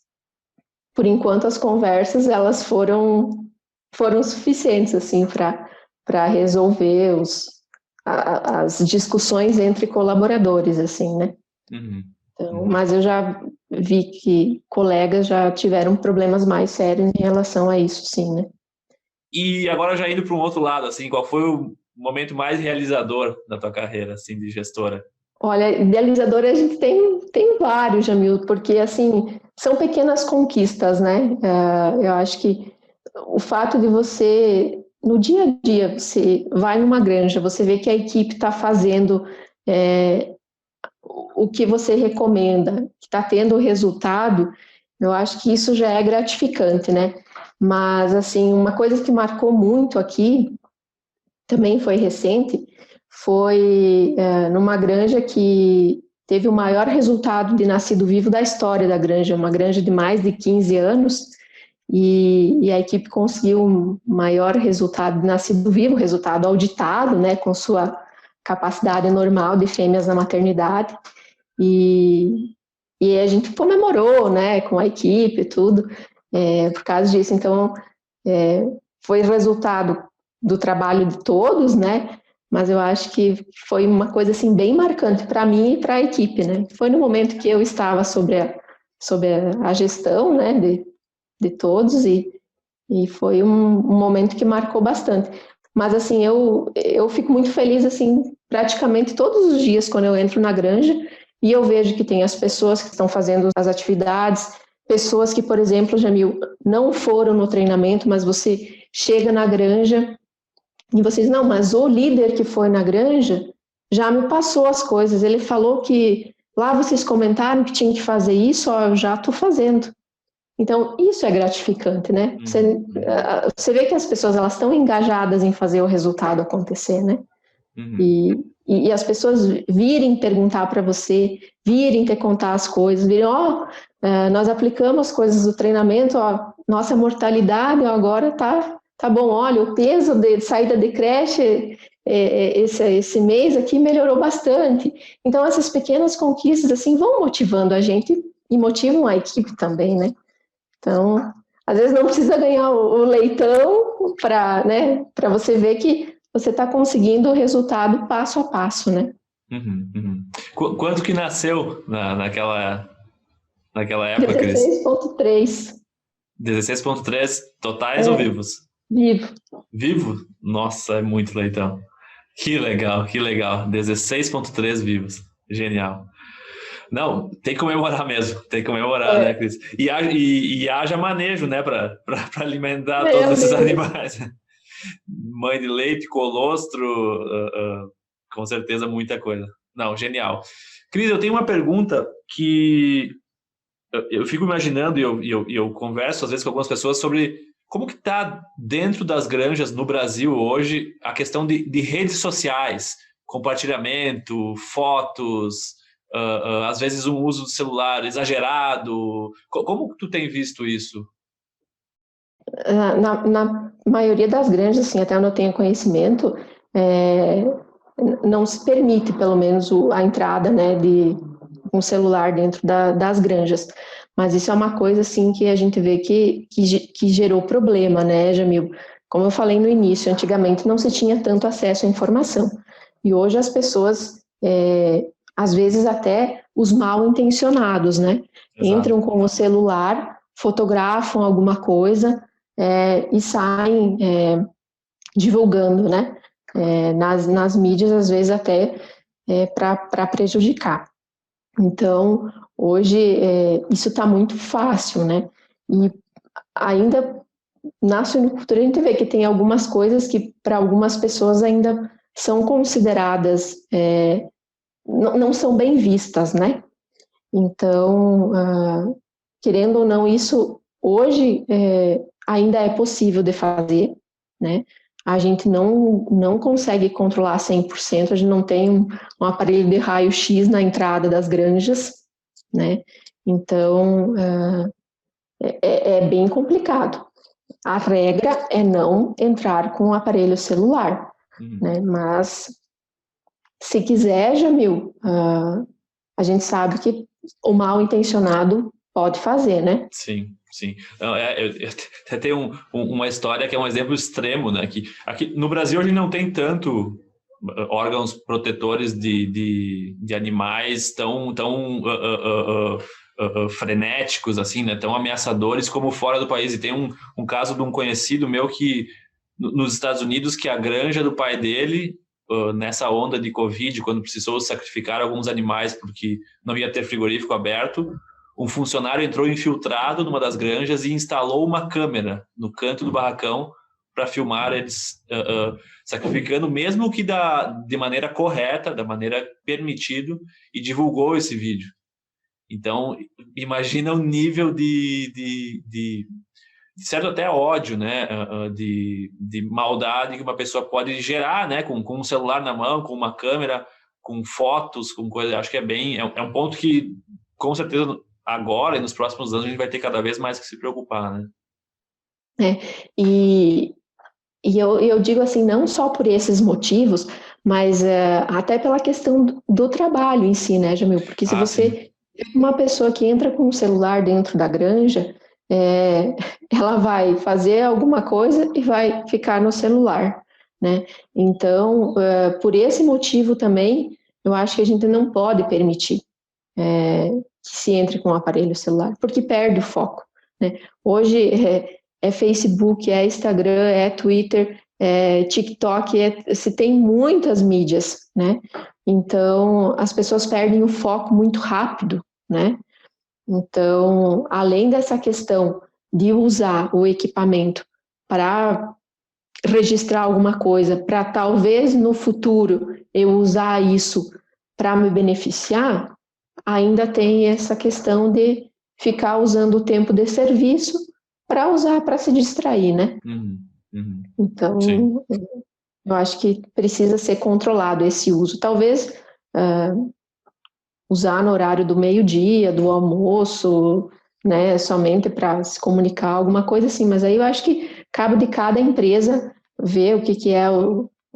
por enquanto as conversas elas foram suficientes assim para resolver as discussões entre colaboradores, assim, né? Então, mas eu já vi que colegas já tiveram problemas mais sérios em relação a isso, sim, né? E agora já indo para um outro lado, assim, qual foi o momento mais realizador da tua carreira, assim, de gestora? Olha, idealizadora a gente tem vários, Jamil, porque, assim, são pequenas conquistas, né? Eu acho que o fato de você, no dia a dia, você vai numa granja, você vê que a equipe está fazendo o que você recomenda, que está tendo o resultado, eu acho que isso já é gratificante, né? Mas, assim, uma coisa que marcou muito aqui, também foi recente, foi numa granja que teve o maior resultado de nascido vivo da história da granja, uma granja de mais de 15 anos, e a equipe conseguiu um maior resultado de nascido vivo, resultado auditado, né, com sua capacidade normal de fêmeas na maternidade, e a gente comemorou, né, com a equipe e tudo, por causa disso. Então, foi resultado do trabalho de todos, né, mas eu acho que foi uma coisa, assim, bem marcante para mim e para a equipe, né. Foi no momento que eu estava sobre a gestão, né, de todos, e foi um momento que marcou bastante. Mas, assim, eu fico muito feliz, assim, praticamente todos os dias quando eu entro na granja e eu vejo que tem as pessoas que estão fazendo as atividades, pessoas que, por exemplo, Jamil, não foram no treinamento, mas você chega na granja e vocês, não, mas o líder que foi na granja já me passou as coisas, ele falou que lá vocês comentaram que tinha que fazer isso, ó, eu já estou fazendo. Então, isso é gratificante, né? Você vê que as pessoas elas estão engajadas em fazer o resultado acontecer, né? E as pessoas virem perguntar para você, virem te contar as coisas, virem, nós aplicamos coisas do treinamento, ó, nossa mortalidade ó, agora tá bom, olha, o peso de saída de creche esse mês aqui melhorou bastante. Então, essas pequenas conquistas, assim, vão motivando a gente e motivam a equipe também, né? Então, às vezes não precisa ganhar o leitão para, né, para você ver que você está conseguindo o resultado passo a passo, né? Quanto que nasceu naquela época, Cris? 16,3. 16,3 totais ou vivos? Vivo. Vivo? Nossa, é muito leitão. Que legal, que legal. 16,3 vivos. Genial. Não, tem que comemorar mesmo. Tem que comemorar, né, Cris? E haja manejo, né, para alimentar todos Meu esses Deus. animais. Mãe de leite, colostro, com certeza muita coisa. Não, genial. Cris, eu tenho uma pergunta que eu fico imaginando e eu converso às vezes com algumas pessoas sobre como que está dentro das granjas no Brasil hoje a questão de redes sociais, compartilhamento, fotos, às vezes um uso do celular exagerado. Como que tu tem visto isso? Na maioria das granjas, assim, até onde eu tenho conhecimento, é, não se permite, pelo menos, a entrada, né, de um celular dentro das granjas. Mas isso é uma coisa, assim, que a gente vê que gerou problema, né, Jamil? Como eu falei no início, antigamente não se tinha tanto acesso à informação. E hoje as pessoas, às vezes até os mal intencionados, né, Exato. entram com o celular, fotografam alguma coisa, e saem divulgando, né, nas mídias, às vezes até para prejudicar. Então, hoje, isso está muito fácil, né, e ainda na suinocultura a gente vê que tem algumas coisas que para algumas pessoas ainda são consideradas, não são bem vistas, né, então, querendo ou não, isso hoje ainda é possível de fazer, né? A gente não consegue controlar 100%, a gente não tem um aparelho de raio-x na entrada das granjas, né? Então, é bem complicado. A regra é não entrar com o aparelho celular, né? Mas, se quiser, Jamil, a gente sabe que o mal intencionado pode fazer, né? Sim, sim. Não, eu até tenho uma história que é um exemplo extremo, né? Que aqui no Brasil a gente não tem tanto órgãos protetores de animais tão frenéticos, assim, né? Tão ameaçadores como fora do país. E tem um caso de um conhecido meu que nos Estados Unidos, que a granja do pai dele, nessa onda de Covid, quando precisou sacrificar alguns animais porque não ia ter frigorífico aberto, um funcionário entrou infiltrado numa das granjas e instalou uma câmera no canto do barracão para filmar eles sacrificando, mesmo que de maneira correta, da maneira permitido, e divulgou esse vídeo. Então, imagina o nível de certo até ódio, né, de maldade que uma pessoa pode gerar, né, com um celular na mão, com uma câmera, com fotos, com coisa. Acho que é um ponto que, com certeza, agora e nos próximos anos a gente vai ter cada vez mais que se preocupar, né? E eu digo assim, não só por esses motivos, mas até pela questão do trabalho em si, né, Jamil? Porque se Sim. você uma pessoa que entra com um celular dentro da granja, ela vai fazer alguma coisa e vai ficar no celular, né? Então, por esse motivo também, eu acho que a gente não pode permitir que se entre com o aparelho celular, porque perde o foco, né? Hoje é Facebook, é Instagram, é Twitter, é TikTok, se tem muitas mídias, né? Então, as pessoas perdem o foco muito rápido, né? Então, além dessa questão de usar o equipamento para registrar alguma coisa, para talvez no futuro eu usar isso para me beneficiar, ainda tem essa questão de ficar usando o tempo de serviço para usar para se distrair, né? Sim. Então, eu acho que precisa ser controlado esse uso. Talvez usar no horário do meio-dia, do almoço, né, somente para se comunicar, alguma coisa assim. Mas aí eu acho que cabe de cada empresa ver o que é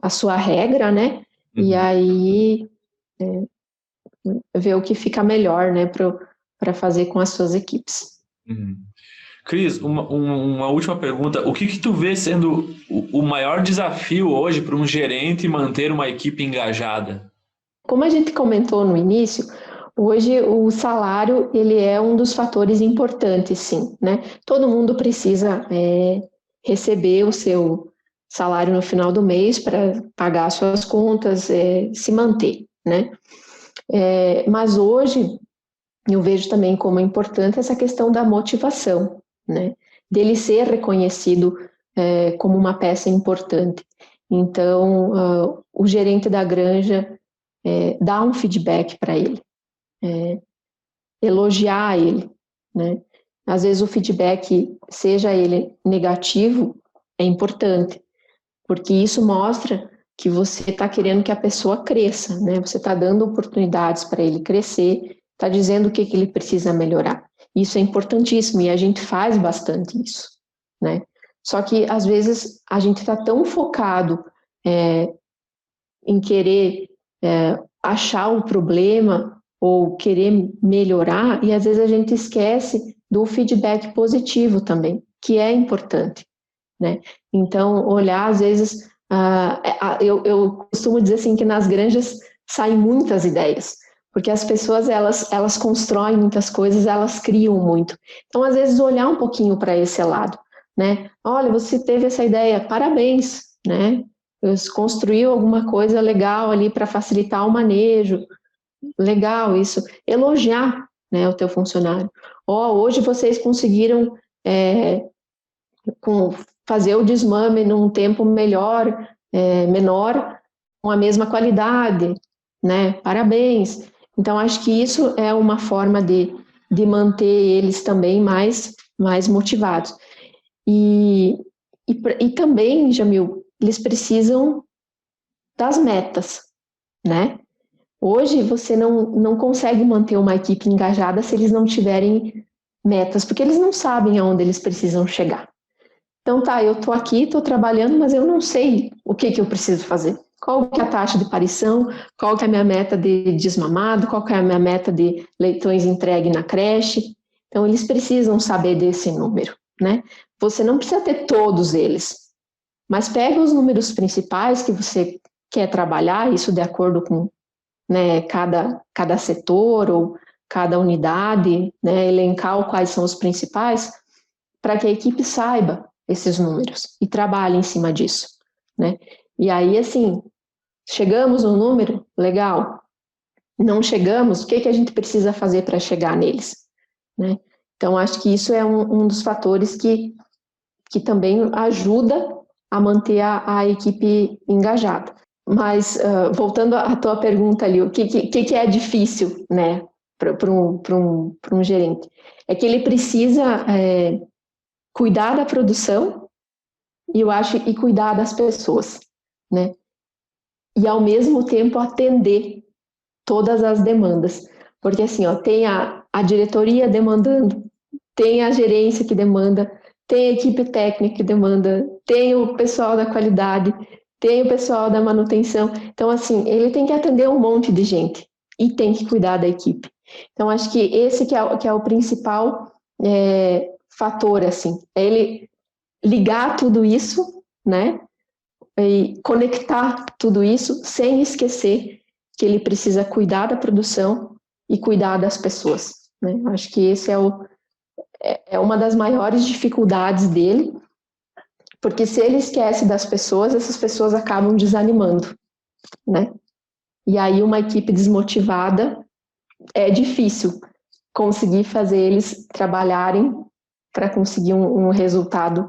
a sua regra, né? E aí ver o que fica melhor, né, para fazer com as suas equipes. Cris, uma última pergunta. O que tu vê sendo o maior desafio hoje para um gerente manter uma equipe engajada? Como a gente comentou no início, Hoje o salário ele é um dos fatores importantes, sim, né? Todo mundo precisa receber o seu salário no final do mês para pagar suas contas, se manter, né? Mas hoje eu vejo também como importante essa questão da motivação, né? Dele ser reconhecido como uma peça importante. Então, o gerente da granja dá um feedback para ele, elogiar ele, né? Às vezes o feedback, seja ele negativo, é importante, porque isso mostra que você está querendo que a pessoa cresça, né? Você está dando oportunidades para ele crescer, está dizendo o que ele precisa melhorar. Isso é importantíssimo e a gente faz bastante isso, né? Só que às vezes a gente está tão focado em querer achar o problema ou querer melhorar, e às vezes a gente esquece do feedback positivo também, que é importante, né? Então, olhar, às vezes, eu costumo dizer assim que nas granjas saem muitas ideias, porque as pessoas, elas constroem muitas coisas, elas criam muito. Então, às vezes, olhar um pouquinho para esse lado, né? Olha, você teve essa ideia, parabéns, né? Você construiu alguma coisa legal ali para facilitar o manejo, legal isso. Elogiar, né, o teu funcionário. Hoje vocês conseguiram fazer o desmame num tempo melhor, menor, com a mesma qualidade, né? Parabéns. Então, acho que isso é uma forma de manter eles também mais motivados. E também, Jamil, eles precisam das metas, né? Hoje você não consegue manter uma equipe engajada se eles não tiverem metas, porque eles não sabem aonde eles precisam chegar. Então tá, eu estou aqui, estou trabalhando, mas eu não sei o que eu preciso fazer. Qual que é a taxa de parição, qual que é a minha meta de desmamado, qual que é a minha meta de leitões entregue na creche. Então eles precisam saber desse número, né? Você não precisa ter todos eles, mas pega os números principais que você quer trabalhar, isso de acordo com, né, cada setor ou cada unidade, né, elencar quais são os principais, para que a equipe saiba esses números e trabalhe em cima disso, né? E aí, assim, chegamos no número, legal. Não chegamos, o que a gente precisa fazer para chegar neles, né? Então, acho que isso é um dos fatores que também ajuda a manter a equipe engajada. Mas, voltando à tua pergunta ali, o que é difícil, né, para um gerente? É que ele precisa cuidar da produção e cuidar das pessoas, né? E ao mesmo tempo atender todas as demandas, porque assim, ó, tem a diretoria demandando, tem a gerência que demanda, tem a equipe técnica que demanda, tem o pessoal da qualidade, tem o pessoal da manutenção. Então, assim, ele tem que atender um monte de gente e tem que cuidar da equipe. Então, acho que esse que é o principal fator, assim, é ele ligar tudo isso, né, e conectar tudo isso sem esquecer que ele precisa cuidar da produção e cuidar das pessoas, né? Acho que esse é uma das maiores dificuldades dele, porque se ele esquece das pessoas, essas pessoas acabam desanimando, né? E aí uma equipe desmotivada é difícil conseguir fazer eles trabalharem para conseguir um resultado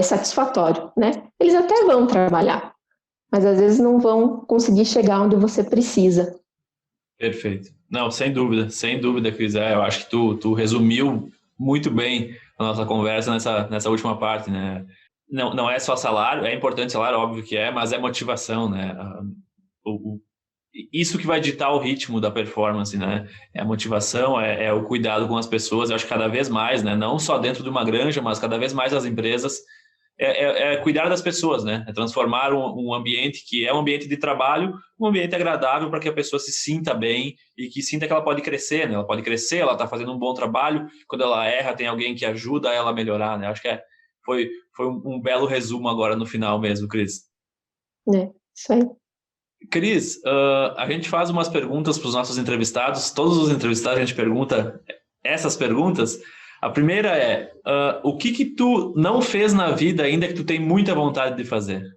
satisfatório, né? Eles até vão trabalhar, mas às vezes não vão conseguir chegar onde você precisa. Perfeito. Não, sem dúvida, Cris. Eu acho que tu resumiu muito bem a nossa conversa nessa última parte, né? Não é só salário, é importante salário, óbvio que é, mas é motivação, né? Isso que vai ditar o ritmo da performance, né? É a motivação, é o cuidado com as pessoas. Eu acho que cada vez mais, né? Não só dentro de uma granja, mas cada vez mais as empresas cuidar das pessoas, né? É transformar um ambiente que é um ambiente de trabalho, um ambiente agradável para que a pessoa se sinta bem e que sinta que ela pode crescer, né? Ela pode crescer, ela está fazendo um bom trabalho. Quando ela erra, tem alguém que ajuda ela a melhorar, né? Acho que foi um belo resumo agora no final mesmo, Cris. Isso aí. Cris, a gente faz umas perguntas para os nossos entrevistados. Todos os entrevistados a gente pergunta essas perguntas. A primeira é, o que tu não fez na vida ainda que tu tem muita vontade de fazer?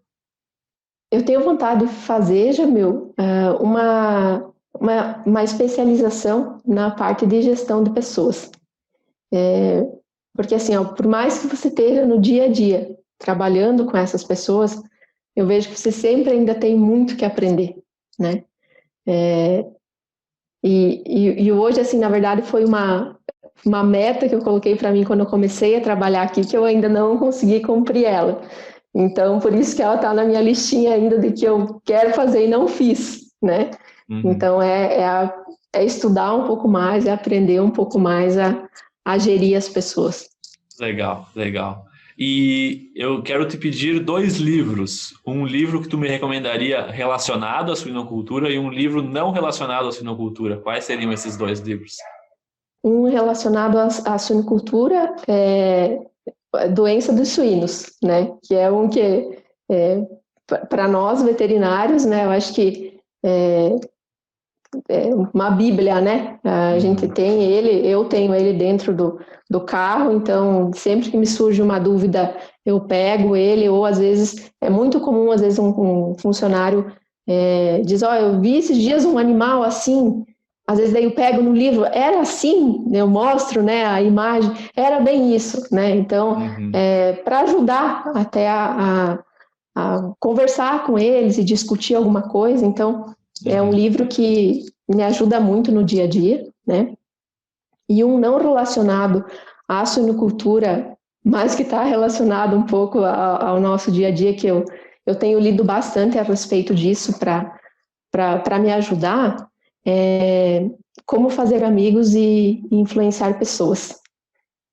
Eu tenho vontade de fazer, Jamil, uma especialização na parte de gestão de pessoas. Porque assim, ó, por mais que você esteja no dia a dia trabalhando com essas pessoas, eu vejo que você sempre ainda tem muito que aprender, né? E hoje, assim, na verdade, foi uma meta que eu coloquei para mim quando eu comecei a trabalhar aqui, que eu ainda não consegui cumprir ela. Então, por isso que ela está na minha listinha ainda de que eu quero fazer e não fiz, né? Uhum. Então, é estudar um pouco mais, é aprender um pouco mais a gerir as pessoas. Legal, legal. E eu quero te pedir 2 livros. Um livro que tu me recomendaria relacionado à suinocultura e um livro não relacionado à suinocultura. Quais seriam esses 2 livros? Um relacionado à suinocultura é doença dos suínos, né? Que é um que, para nós veterinários, né? Eu acho que é uma bíblia, né? A gente tem ele, eu tenho ele dentro do carro, então sempre que me surge uma dúvida, eu pego ele, ou às vezes, é muito comum, às vezes um funcionário diz, eu vi esses dias um animal assim, às vezes daí eu pego no livro, era assim, eu mostro, né, a imagem, era bem isso, né? Então, para ajudar até a conversar com eles e discutir alguma coisa, então é um livro que me ajuda muito no dia a dia, né? E um não relacionado à suinocultura, mas que está relacionado um pouco ao nosso dia a dia, que eu tenho lido bastante a respeito disso para me ajudar, é como fazer amigos e influenciar pessoas.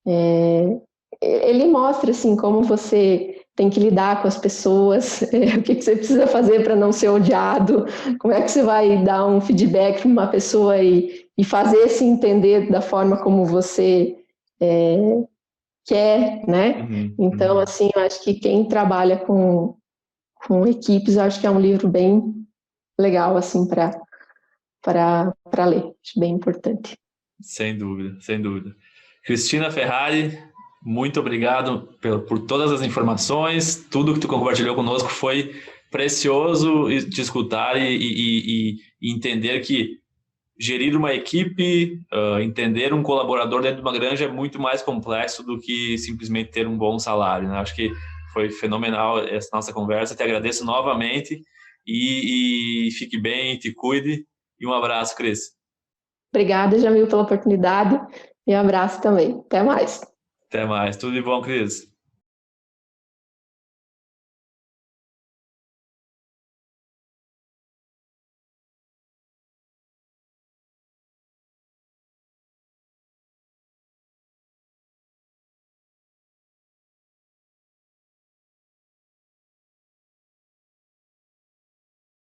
Ele mostra, assim, como você tem que lidar com as pessoas, o que você precisa fazer para não ser odiado, como é que você vai dar um feedback para uma pessoa e fazer se entender da forma como você quer, né? Então, assim, eu acho que quem trabalha com equipes, eu acho que é um livro bem legal, assim, para ler, acho bem importante. Sem dúvida, sem dúvida. Cristina Ferrari, muito obrigado por todas as informações, tudo que tu compartilhou conosco foi precioso te escutar e entender que gerir uma equipe, entender um colaborador dentro de uma granja é muito mais complexo do que simplesmente ter um bom salário, né? Acho que foi fenomenal essa nossa conversa, te agradeço novamente e fique bem, te cuide e um abraço, Cris. Obrigada, Jamil, pela oportunidade e um abraço também. Até mais. Até mais. Tudo de bom, Cris.